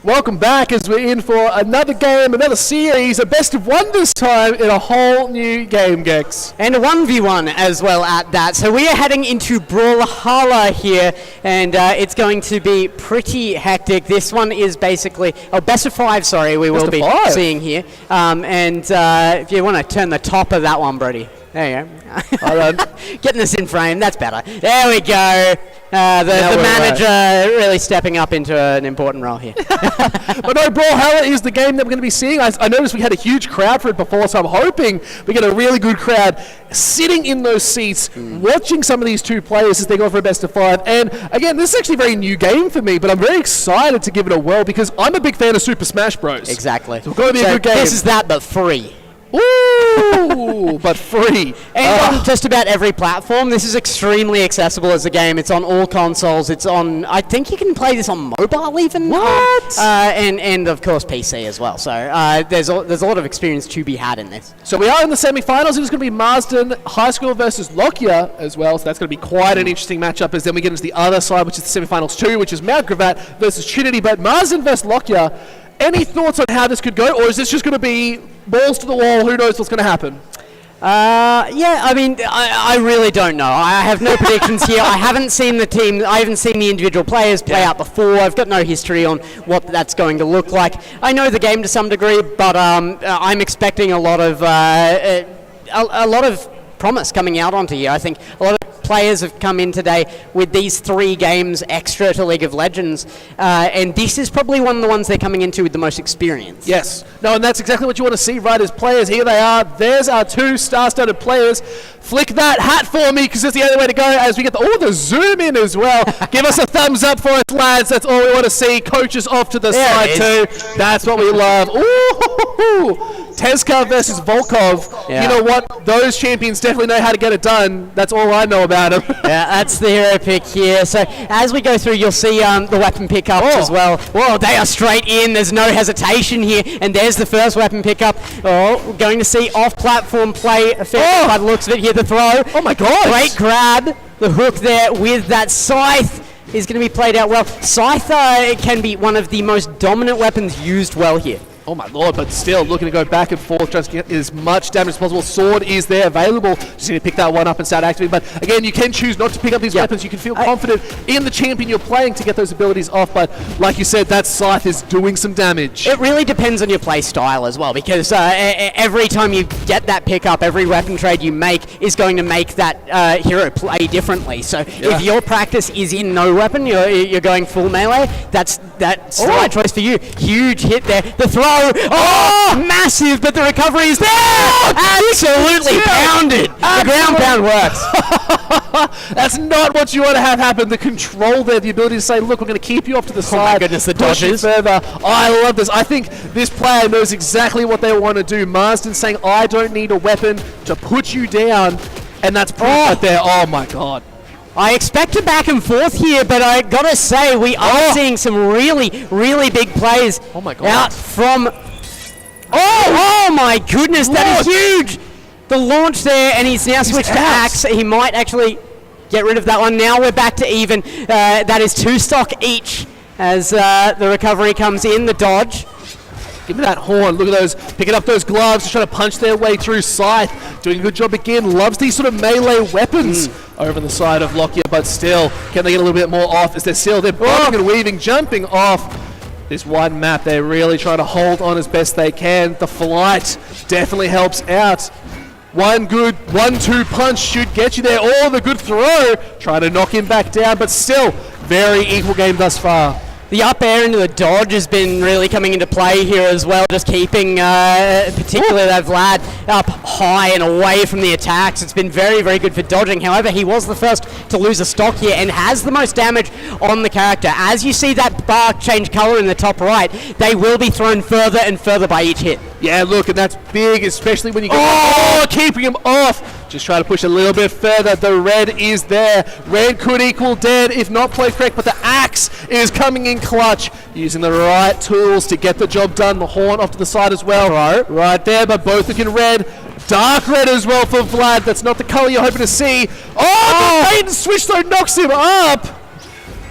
Welcome back as we're in for another game, another series, a best of one this time in a whole new game, Gex. And a 1v1 as well at that. So we are heading into Brawlhalla here, and it's going to be pretty hectic. This one is basically, best of five, sorry, we will be seeing here. If you want to turn the top of that one, Brody. There you go. Getting this in frame, that's better. There we go. The manager really stepping up into an important role here. But no, Brawlhalla is the game that we're going to be seeing. I noticed we had a huge crowd for it before, so I'm hoping we get a really good crowd sitting in those seats, watching some of these two players as they go for a best of five. And again, this is actually a very new game for me, but I'm very excited to give it a whirl because I'm a big fan of Super Smash Bros. Exactly. So it's going to be a good game. This is that, but free. Ooh, but free. And on just about every platform. This is extremely accessible as a game. It's on all consoles. It's on, I think you can play this on mobile even. What? And of course PC as well. So there's a lot of experience to be had in this. So we are in the semi-finals. It's going to be Marsden High School versus Lockyer as well. So that's going to be quite an interesting matchup as then we get into the other side, which is the semi-finals 2, which is Mount Gravatt versus Trinity. But Marsden versus Lockyer, any thoughts on how this could go, or is this just going to be balls to the wall? Who knows what's going to happen? Yeah, I mean, I really don't know. I have no predictions here. I haven't seen the team. I haven't seen the individual players play out before. I've got no history on what that's going to look like. I know the game to some degree, but I'm expecting a lot of promise coming out onto here. I think a lot of players have come in today with these 3 games extra to League of Legends, and this is probably one of the ones they're coming into with the most experience. Yes. No, and that's exactly what you want to see, right, as players. Here they are. There's our 2 star-studded players. Flick that hat for me, because it's the only way to go as we get the zoom in as well. Give us a thumbs up for us, lads. That's all we want to see. Coaches off to the side too. That's what we love. Ooh, Tezka versus Volkov. Yeah. You know what? Those champions definitely know how to get it done. That's all I know about them. Yeah, that's the hero pick here. So as we go through, you'll see the weapon pickups as well. Whoa, they are straight in. There's no hesitation here. And there's the first weapon pickup. Oh, we're going to see off-platform play effect by the looks of it here. The throw. Oh my God. Great grab. The hook there with that scythe is going to be played out well. Scythe can be one of the most dominant weapons used well here. Oh my Lord, but still looking to go back and forth, trying to get as much damage as possible. Sword is there available. Just need to pick that one up and start activating. But again, you can choose not to pick up these weapons. You can feel confident in the champion you're playing to get those abilities off. But like you said, that scythe is doing some damage. It really depends on your play style as well, because every time you get that pickup, every weapon trade you make is going to make that hero play differently. So if your practice is in no weapon, you're going full melee, that's the right choice for you. Huge hit there. The throw. Oh, massive, but the recovery is there! Absolutely pounded! The ground pound works. That's not what you want to have happen. The control there, the ability to say, look, we're going to keep you off to the side. Oh my goodness, the dodges. Further. I love this. I think this player knows exactly what they want to do. Marsden saying, I don't need a weapon to put you down, and that's proof right there. Oh my God. I expect a back and forth here, but I gotta say, we are seeing some really, really big plays out from... Oh my goodness, that is huge! The launch there, and he's now switched to Axe. He might actually get rid of that one. Now we're back to even. That is 2 stock each as the recovery comes in, the dodge. Give me that horn. Look at those. Picking up those gloves. Just trying to punch their way through. Scythe doing a good job again. Loves these sort of melee weapons over the side of Lockyer, but still, can they get a little bit more off as they're bobbing and weaving, jumping off this wide map. They're really trying to hold on as best they can. The flight definitely helps out. One good 1-2 punch should get you there. Oh, the good throw. Trying to knock him back down, but still, very equal game thus far. The up air into the dodge has been really coming into play here as well, just keeping particularly that Vlad up high and away from the attacks. It's been very, very good for dodging. However, he was the first to lose a stock here and has the most damage on the character. As you see that bar change color in the top right, they will be thrown further and further by each hit. Yeah, look, and that's big, especially when you get keeping him off. Just try to push a little bit further. The red is there. Red could equal dead if not played correct, but the axe is coming in clutch, using the right tools to get the job done. The horn off to the side as well. Right there, but both looking red. Dark red as well for Vlad. That's not the color you're hoping to see. The maiden switch though knocks him up.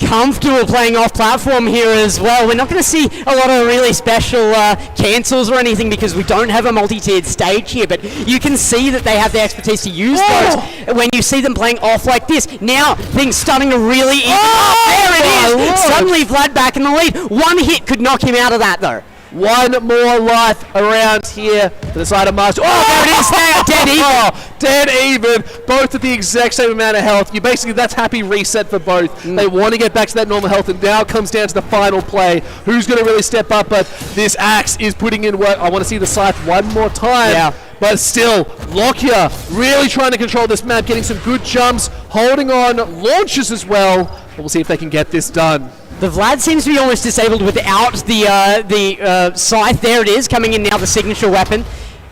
comfortable playing off platform here as well. We're not going to see a lot of really special cancels or anything because we don't have a multi-tiered stage here, but you can see that they have the expertise to use those when you see them playing off like this. Now things starting to really even up. There it is. Suddenly Vlad back in the lead. One hit could knock him out of that though. One more life around here to the side of Marsden. There it is now, dead even. Dead even. Both at the exact same amount of health. You basically, that's happy reset for both. They want to get back to that normal health, and now it comes down to the final play. Who's going to really step up? But this Axe is putting in work. I want to see the scythe one more time. Yeah. But still, Lockyer really trying to control this map, getting some good jumps, holding on, launches as well. But we'll see if they can get this done. The Vlad seems to be almost disabled without the scythe. There it is, coming in now, the signature weapon.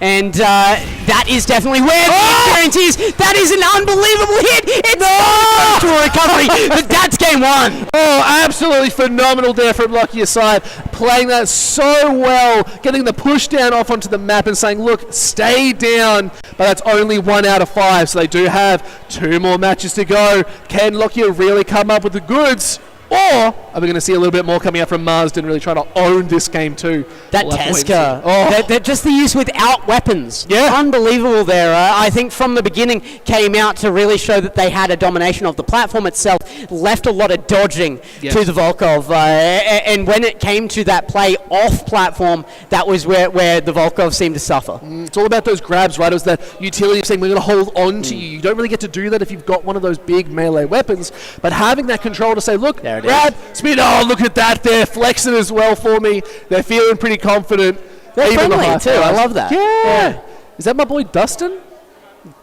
And that is definitely where the experience is. That is an unbelievable hit. It's to a recovery, but that's game one. Oh, absolutely phenomenal there from Lockyer's side. Playing that so well, getting the push down off onto the map and saying, look, stay down. But that's only 1 out of 5, so they do have 2 more matches to go. Can Lockyer really come up with the goods? Or are we going to see a little bit more coming out from Marsden, really trying to own this game too? That Teska, they're just the use without weapons. Yeah. Unbelievable there. I think from the beginning came out to really show that they had a domination of the platform itself, left a lot of dodging to the Volkov. And when it came to that play off platform, that was where the Volkov seemed to suffer. It's all about those grabs, right? It was that utility of saying we're going to hold on to you. You don't really get to do that if you've got one of those big melee weapons, but having that control to say, look, grab, speed, oh, look at that there, flexing as well for me. They're feeling pretty confident. They're friendly too, I love that. Yeah. Is that my boy Dustin?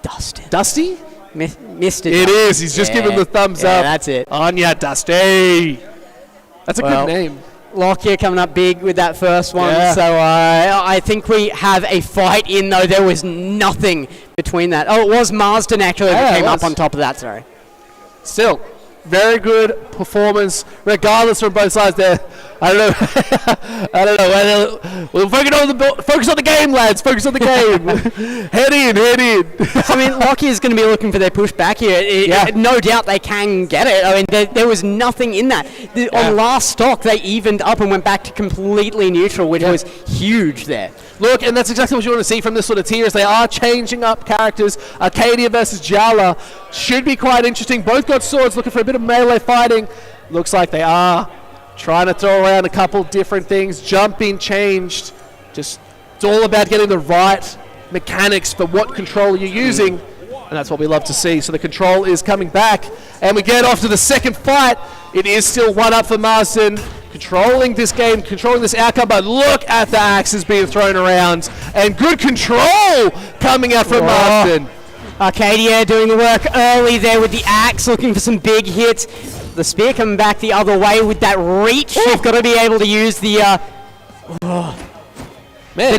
Dusty? Missed it. It is, he's just giving the thumbs up. That's it. On ya, Dusty. That's a good name. Lockyer coming up big with that first one, so I think we have a fight in, though there was nothing between that. Oh, it was Marsden actually that came up on top of that, sorry. Still, very good performance, regardless from both sides there. I don't know. I don't know. We'll focus on the game, lads. Focus on the game. Head in. I mean, Lockyer's going to be looking for their push back here. No doubt they can get it. I mean, there was nothing in that. On last stock, they evened up and went back to completely neutral, which was huge there. Look, and that's exactly what you want to see from this sort of tier, is they are changing up characters. Arcadia versus Jala should be quite interesting. Both got swords, looking for a bit of melee fighting. Looks like they are trying to throw around a couple different things. Jumping changed. Just, it's all about getting the right mechanics for what control you're using. And that's what we love to see. So the control is coming back. And we get off to the second fight. It is still 1-up for Marsden. Controlling this game, controlling this outcome, but look at the axes being thrown around. And good control coming out from Marsden. Arcadia doing the work early there with the axe, looking for some big hits. The spear coming back the other way with that reach. You've got to be able to use the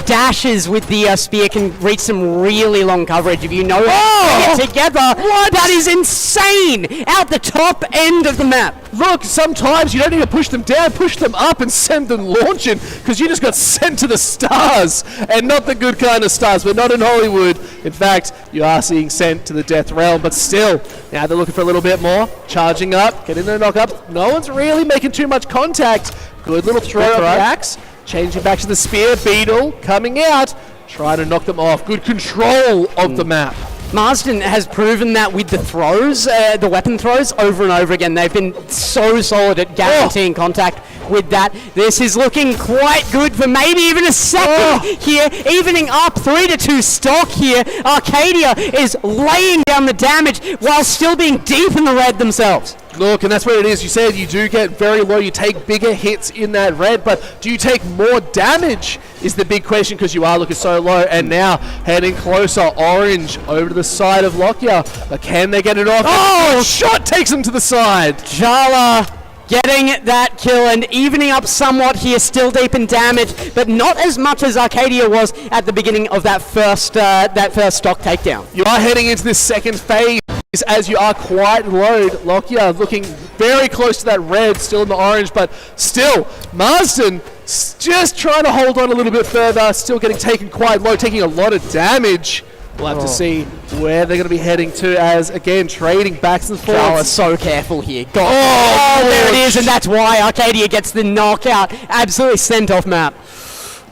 dashes with the spear can reach some really long coverage if you know it together. That is insane! Out the top end of the map. Look, sometimes you don't need to push them down, push them up and send them launching, because you just got sent to the stars, and not the good kind of stars. We're not in Hollywood. In fact, you are seeing sent to the death realm, but still, now they're looking for a little bit more. Charging up, getting their knock up. No one's really making too much contact. Good little throw of the axe. Changing back to the spear, Beetle coming out, trying to knock them off. Good control of the map. Marsden has proven that with the throws, the weapon throws, over and over again. They've been so solid at guaranteeing contact with that. This is looking quite good for maybe even a second here. Evening up, 3-2 stock here. Arcadia is laying down the damage while still being deep in the red themselves. Look, and that's what it is. You said you do get very low, you take bigger hits in that red, but do you take more damage is the big question, because you are looking so low. And now heading closer, Orange over to the side of Lockyer. But can they get it off? Oh, shot takes them to the side. Jala getting that kill and evening up somewhat here, still deep in damage, but not as much as Arcadia was at the beginning of that first stock takedown. You are heading into this second phase as you are quite low. Lockyer looking very close to that red, still in the orange, but still, Marsden just trying to hold on a little bit further, still getting taken quite low, taking a lot of damage. We'll have to see where they're going to be heading to as, again, trading backs and forths. Jala so careful here. There it is, and that's why Arcadia gets the knockout. Absolutely sent off map.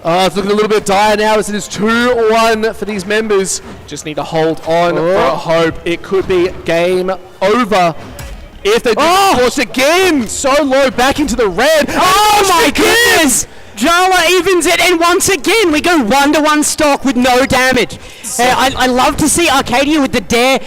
It's looking a little bit dire now as it is 2-1 for these members. Just need to hold on for a hope. It could be game over. If they do force again, so low back into the red. Oh my goodness! Jala evens it, and once again we go 1-to-1 stock with no damage. I love to see Arcadia with the dare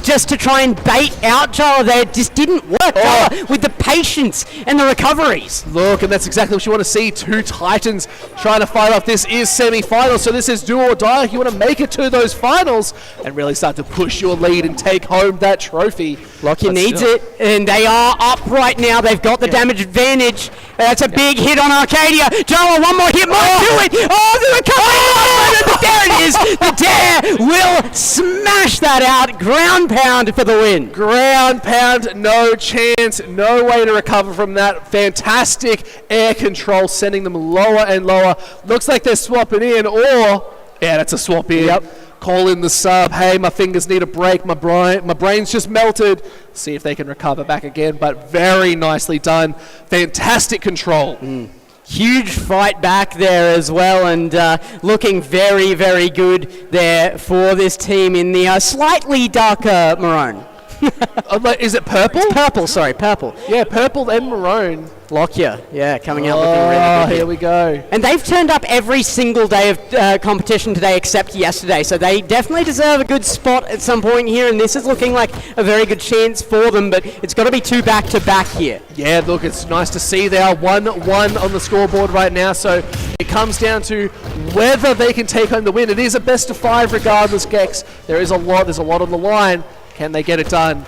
just to try and bait out Jala there. It just didn't work. Jala with the patience and the recoveries. Look, and that's exactly what you want to see. Two Titans trying to fight off. This is semi-final, so this is do or die. You want to make it to those finals and really start to push your lead and take home that trophy. Lockyer needs it, and they are up right now. They've got the damage advantage. That's a big hit on Arcadia. Jala, one more hit might do it. The recovery. There it is. The dare will smash that out. Ground pound for the win. Ground pound, no chance, no way to recover from that. Fantastic air control, sending them lower and lower. Looks like they're swapping in, or that's a swap in. Yep. Call in the sub. Hey, my fingers need a break. My brain's just melted. See if they can recover back again, but very nicely done. Fantastic control. Huge fight back there as well, and looking very, very good there for this team in the slightly darker maroon. Is it purple? It's purple, sorry, purple. Yeah, purple and maroon. Lockyer, coming out looking really good. Here we go. And they've turned up every single day of competition today except yesterday, so they definitely deserve a good spot at some point here, and this is looking like a very good chance for them, but it's got to be two back-to-back here. Yeah, look, it's nice to see they are 1-1 on the scoreboard right now, so it comes down to whether they can take home the win. It is a best-of-5 regardless, Gex. There's a lot on the line. Can they get it done?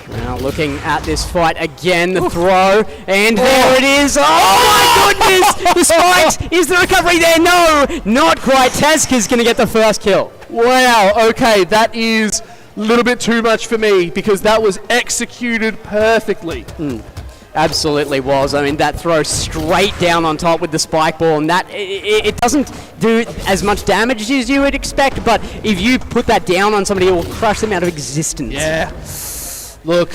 Now looking at this fight again, the throw, and there it is. Oh my goodness! The spikes, is the recovery there? No, not quite. Teska's going to get the first kill. Wow, okay, that is a little bit too much for me because that was executed perfectly. Absolutely was. I mean, that throw straight down on top with the spike ball, and that it doesn't do as much damage as you would expect, but if you put that down on somebody, it will crush them out of existence. Yeah. Look,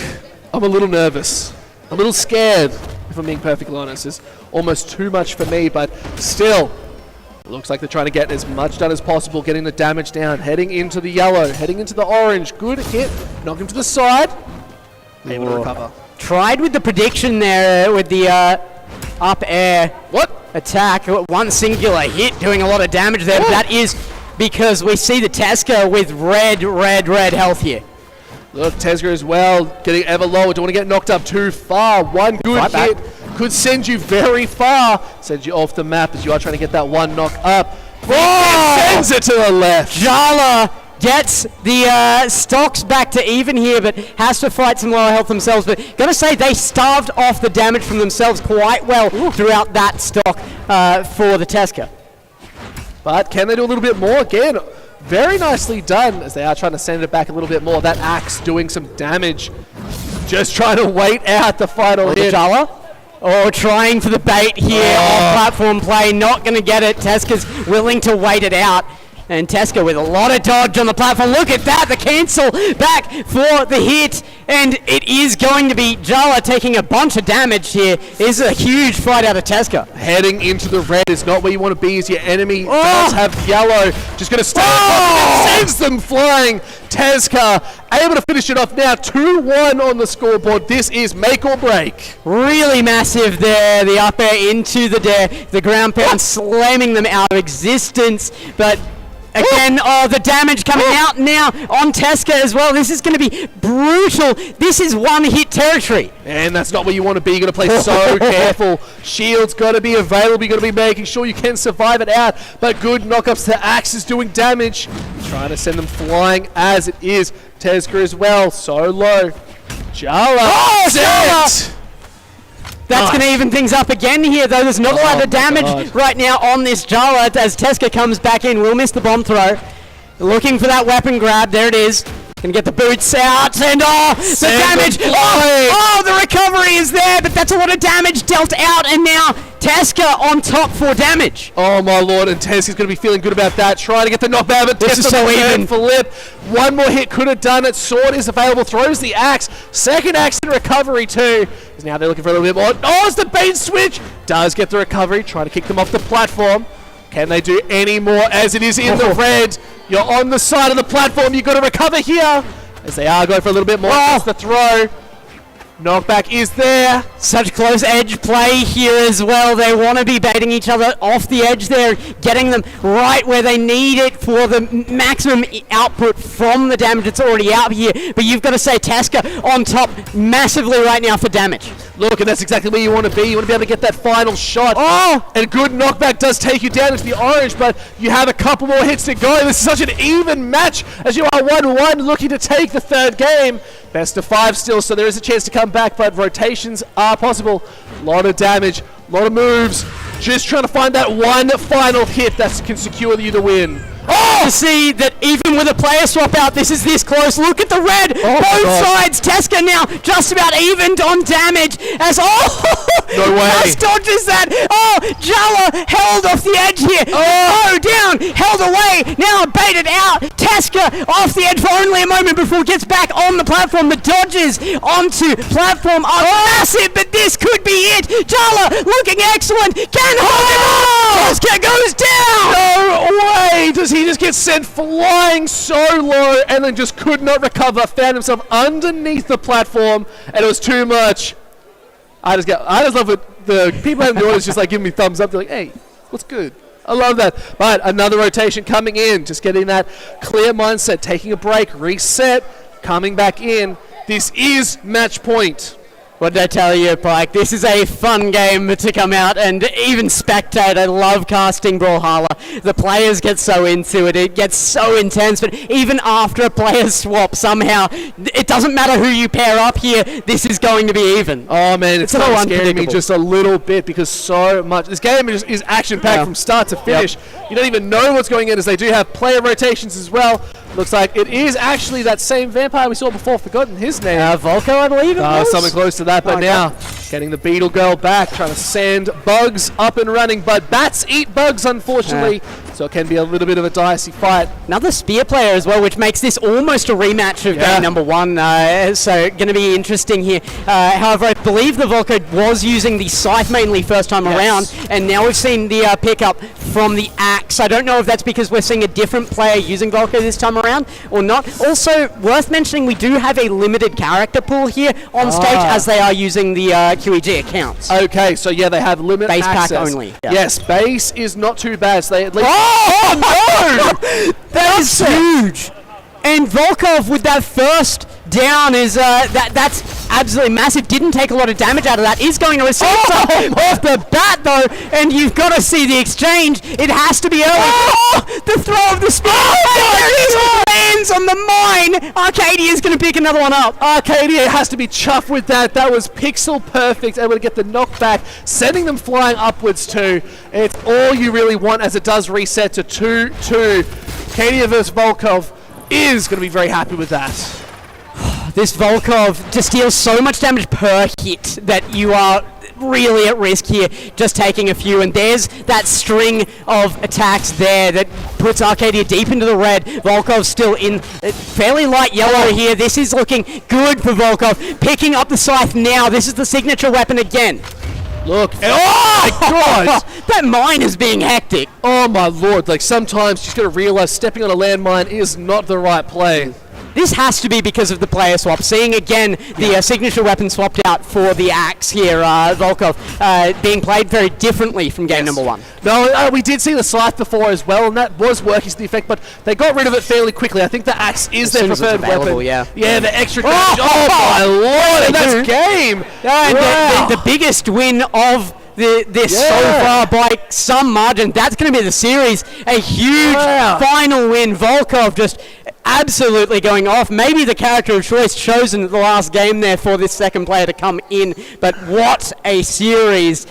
I'm a little nervous. A little scared, if I'm being perfectly honest. It's almost too much for me, but still, it looks like they're trying to get as much done as possible, getting the damage down, heading into the yellow, heading into the orange. Good hit, knock him to the side. Able to recover. Tried with the prediction there with the up air attack. One singular hit doing a lot of damage there, but that is because we see the Teska with red health here. Look, Teska as well, getting ever lower. Don't want to get knocked up too far. One good hit could send you very far. Send you off the map as you are trying to get that one knock up. Sends it to the left. Jala gets the stocks back to even here, but has to fight some lower health themselves. But gotta say, they starved off the damage from themselves quite well throughout that stock for the Teska. But can they do a little bit more? Again, very nicely done as they are trying to send it back a little bit more. That axe doing some damage. Just trying to wait out the final hit. Jala. Trying for the bait here on platform play. Not going to get it. Teska's willing to wait it out. And Teska with a lot of dodge on the platform. Look at that, the cancel back for the hit. And it is going to be Jala taking a bunch of damage here. This is a huge fight out of Teska. Heading into the red is not where you want to be as your enemy does have yellow. Just going to stay sends them flying. Teska able to finish it off now. 2-1 on the scoreboard. This is make or break. Really massive there. The up air into the dare. The ground pound slamming them out of existence. But again, the damage coming out now on Teska as well. This is going to be brutal. This is one-hit territory. And that's not where you want to be. You're going to play so careful. Shield's got to be available. You're going to be making sure you can survive it out. But good knockups. The axe is doing damage. Trying to send them flying as it is. Teska as well. So low. Jala. Jala! That's going to even things up again here, though. There's not a lot of damage right now on this Jala as Teska comes back in. Will miss the bomb throw. Looking for that weapon grab. There it is. Gonna get the boots out, and the damage. The recovery is there, but that's a lot of damage dealt out, and now Teska on top for damage. Oh my lord, and Teska's going to be feeling good about that. Trying to get the knockback, but this is so even. Flip. One more hit could have done it. Sword is available, throws the axe. Second axe in recovery too. Now they're looking for a little bit more. Oh, it's the bait switch. Does get the recovery, trying to kick them off the platform. Can they do any more as it is in the red? You're on the side of the platform. You've got to recover here. As they are going for a little bit more. That's the throw. Knockback is there. Such close edge play here as well. They want to be baiting each other off the edge there, getting them right where they need it for the maximum output from the damage that's already out here. But you've got to say Teska on top massively right now for damage. Look, and that's exactly where you want to be. You want to be able to get that final shot. Oh! And good knockback does take you down into the orange, but you have a couple more hits to go. This is such an even match as you are 1-1 looking to take the third game. Best of 5 still, so there is a chance to come back, but rotations are possible. A lot of damage, a lot of moves. Just trying to find that one final hit that can secure you the win. To see that even with a player swap out, this is this close. Look at the red. Both sides. Teska now just about evened on damage as no way. Just dodges that. Jala held off the edge here. Down, held away. Now baited out. Teska off the edge for only a moment before it gets back on the platform. The dodges onto platform are massive, but this could be it. Jala looking excellent. Can hold it off. Teska goes down. No way. Does he just get sent flying so low and then just could not recover, found himself underneath the platform, and it was too much. I just love it. The people in the audience just like giving me thumbs up. They're like, hey, what's good? I love that. But another rotation coming in, just getting that clear mindset, taking a break, reset, coming back in. This is match point. What did I tell you, Pike? This is a fun game to come out and even spectate. I love casting Brawlhalla. The players get so into it. It gets so intense, but even after a player swap, somehow, it doesn't matter who you pair up here, this is going to be even. Oh man, it's so scaring me just a little bit because so much. This game is action-packed from start to finish. You don't even know what's going on as they do have player rotations as well. Looks like it is actually that same vampire we saw before. Forgotten his name. Volko, I believe it was. Something close to that, but now getting the Beetle Girl back, trying to send bugs up and running, but bats eat bugs, unfortunately, so it can be a little bit of a dicey fight. Another spear player as well, which makes this almost a rematch of game number 1, so going to be interesting here. However, I believe the Volko was using the scythe mainly first time around, and now we've seen the pickup from the axe. I don't know if that's because we're seeing a different player using Volko this time around or not. Also, worth mentioning, we do have a limited character pool here on stage as they are using the QEG accounts. Okay, so yeah, they have limited base access. pack only. Yeah. Yes, base is not too bad. So they at least no! That is huge. And Volkov with that first down is that's absolutely massive. Didn't take a lot of damage out of that. Is going to receive some off the bat though, and you've got to see the exchange. It has to be early. The throw of the spear. Lands on the mine. Arcadia is going to pick another one up. Arcadia has to be chuffed with that. That was pixel perfect. Able to get the knockback, sending them flying upwards too. It's all you really want as it does reset to 2-2. Arcadia versus Volkov is going to be very happy with that. This Volkov just deals so much damage per hit that you are really at risk here, just taking a few, and there's that string of attacks there that puts Arcadia deep into the red. Volkov still in fairly light yellow here. This is looking good for Volkov. Picking up the scythe now. This is the signature weapon again. Look. Oh my god! That mine is being hectic. Oh my lord. Like sometimes you just gotta realize stepping on a landmine is not the right play. This has to be because of the player swap. Seeing again the signature weapon swapped out for the axe here, Volkov, being played very differently from game number 1. No, we did see the scythe before as well, and that was working to the effect, but they got rid of it fairly quickly. I think the axe is their preferred weapon. Yeah, the extra damage. Oh my lord, and that's game! And the biggest win of this so far by some margin. That's going to be the series. A huge final win. Volkov just absolutely going off. Maybe the character of choice chosen at the last game there for this second player to come in. But what a series.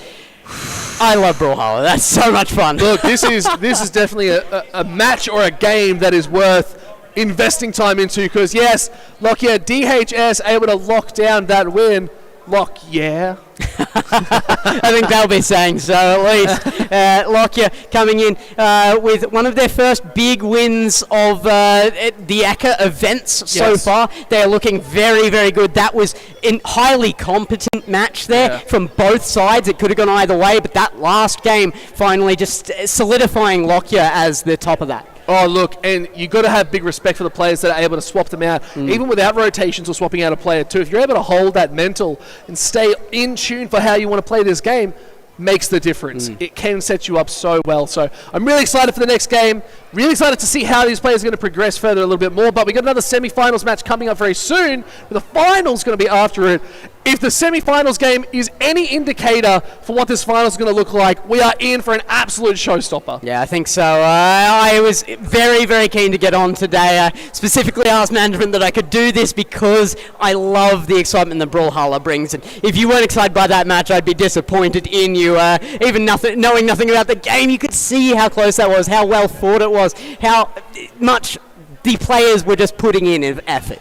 I love Brawlhalla. That's so much fun. Look, this is definitely a match or a game that is worth investing time into, because yes, Lockyer DHS able to lock down that win. Lockyer. I think they'll be saying so at least. Lockyer coming in with one of their first big wins of the Ekka events so far. They're looking very, very good. That was a highly competent match there from both sides. It could have gone either way, but that last game finally just solidifying Lockyer as the top of that. Oh, look, and you got to have big respect for the players that are able to swap them out, even without rotations or swapping out a player too. If you're able to hold that mental and stay in tune for how you want to play this game, makes the difference. It can set you up so well. So I'm really excited for the next game. Really excited to see how these players are going to progress further a little bit more. But we got another semi-finals match coming up very soon. But the finals going to be after it. If the semi-finals game is any indicator for what this finals is going to look like, we are in for an absolute showstopper. Yeah, I think so. I was very, very keen to get on today. I specifically asked management that I could do this because I love the excitement that Brawlhalla brings. And if you weren't excited by that match, I'd be disappointed in you. Even knowing nothing about the game, you could see how close that was, how well fought it was, how much the players were just putting in effort.